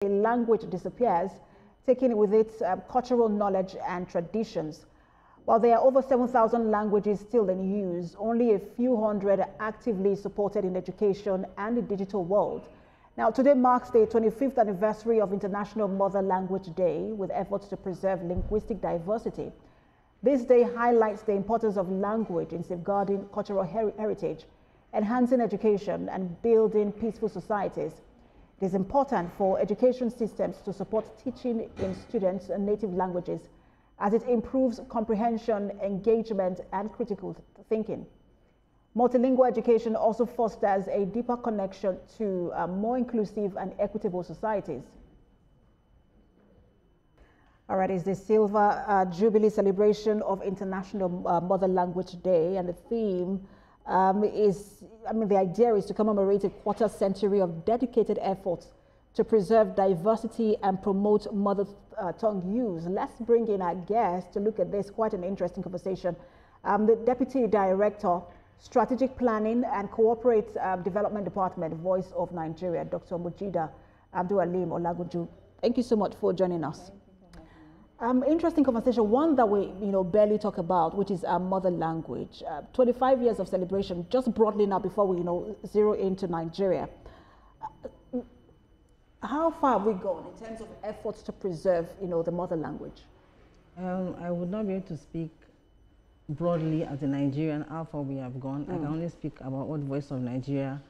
a language disappears, taking with it cultural knowledge and traditions. While there are over 7,000 languages still in use, only a few hundred are actively supported in education and the digital world. Now, today marks the 25th anniversary of International Mother Language Day, with efforts to preserve linguistic diversity. This day highlights the importance of language in safeguarding cultural heritage, enhancing education, and building peaceful societies. It is important for education systems to support teaching in students' native languages, as it improves comprehension, engagement, and critical thinking. Multilingual education also fosters a deeper connection to more inclusive and equitable societies. All right, it's the Silver Jubilee celebration of International Mother Language Day, and the theme the idea is to commemorate a quarter century of dedicated efforts to preserve diversity and promote mother tongue use. Let's bring in our guest to look at this. Quite an interesting conversation. The Deputy Director, Strategic Planning and Corporate Development Department, Voice of Nigeria, Dr. Mujida Abdul-Alim Olagunju. Thank you so much for joining us. Interesting conversation, one that we barely talk about, which is our mother language. 25 years of celebration, just broadly now before we zero into Nigeria. How far have we gone in terms of efforts to preserve the mother language? I would not be able to speak broadly as a Nigerian how far we have gone. I can only speak about what Voice of Nigeria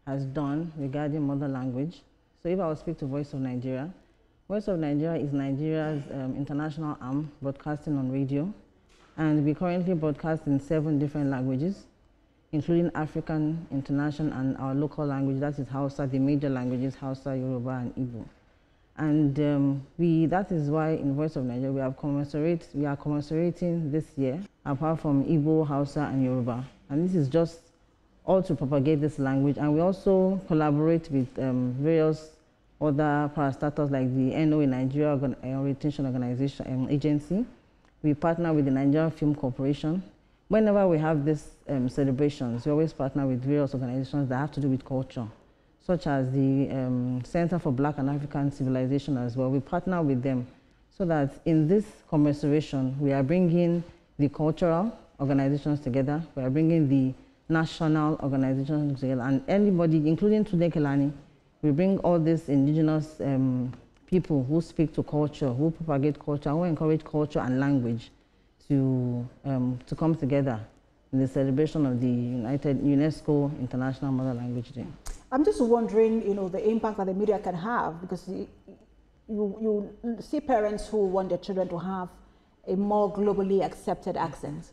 has done regarding mother language. So if I will speak to Voice of Nigeria, Voice of Nigeria is Nigeria's international arm broadcasting on radio, and we currently broadcast in 7 different languages, including African, international, and our local language, that is Hausa, the major languages, Hausa, Yoruba, and Igbo. And that is why in Voice of Nigeria we are commiserating this year, apart from Igbo, Hausa, and Yoruba. And this is just all to propagate this language. And we also collaborate with various other parastatals like the NOA Nigeria Orientation Organization Agency. We partner with the Nigerian Film Corporation. Whenever we have these celebrations, we always partner with various organizations that have to do with culture, such as the Center for Black and African Civilization as well. We partner with them so that in this commemoration, we are bringing the cultural organizations together, we are bringing the national organizations together, and anybody, including Tunde Kelani, we bring all these indigenous people who speak to culture, who propagate culture, who encourage culture and language to come together in the celebration of the UNESCO International Mother Language Day. I'm just wondering, the impact that the media can have, because you see parents who want their children to have a more globally accepted accent,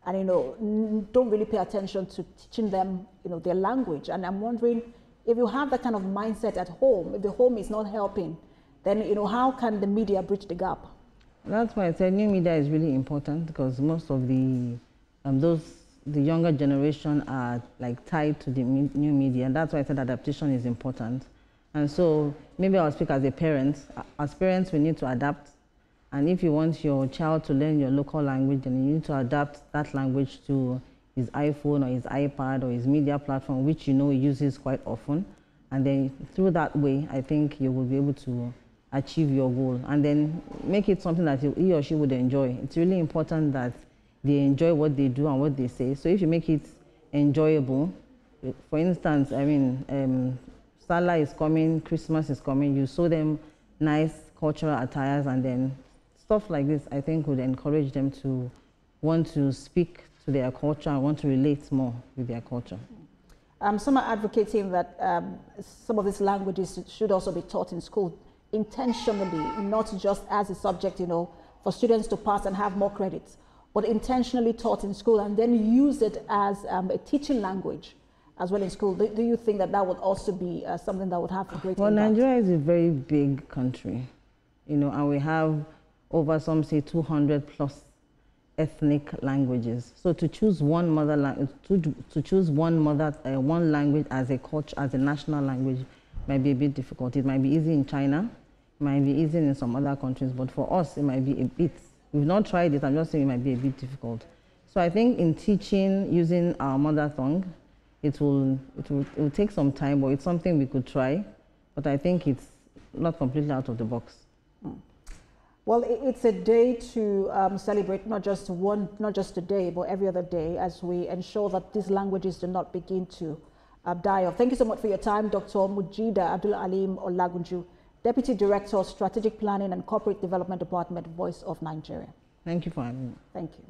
and don't really pay attention to teaching them, their language. And I'm wondering, if you have that kind of mindset at home, if the home is not helping, then how can the media bridge the gap? That's why I said new media is really important, because most of the younger generation are tied to the new media, and that's why I said adaptation is important. And so maybe I'll speak as a parent. As parents, we need to adapt, and if you want your child to learn your local language, then you need to adapt that language to his iPhone or his iPad or his media platform, which he uses quite often. And then through that way, I think you will be able to achieve your goal, and then make it something that he or she would enjoy. It's really important that they enjoy what they do and what they say. So if you make it enjoyable, for instance, Salah is coming, Christmas is coming, you show them nice cultural attires, and then stuff like this, I think, would encourage them to want to speak to their culture and want to relate more with their culture. Some are advocating that some of these languages should also be taught in school intentionally, not just as a subject, for students to pass and have more credits, but intentionally taught in school and then use it as a teaching language as well in school. Do you think that would also be something that would have a great impact? Nigeria is a very big country, and we have over, some say, 200 plus ethnic languages. So to choose one mother language, one language as a culture, as a national language, might be a bit difficult. It might be easy in China, it might be easy in some other countries, but for us, it might be a bit. We've not tried it. I'm just saying it might be a bit difficult. So I think in teaching using our mother tongue, it will take some time, but it's something we could try. But I think it's not completely out of the box. Well, it's a day to celebrate not just today, but every other day, as we ensure that these languages do not begin to die off. Thank you so much for your time, Dr. Mujida Abdul Alim Olagunju, Deputy Director of Strategic Planning and Corporate Development Department, Voice of Nigeria. Thank you for having me. Thank you.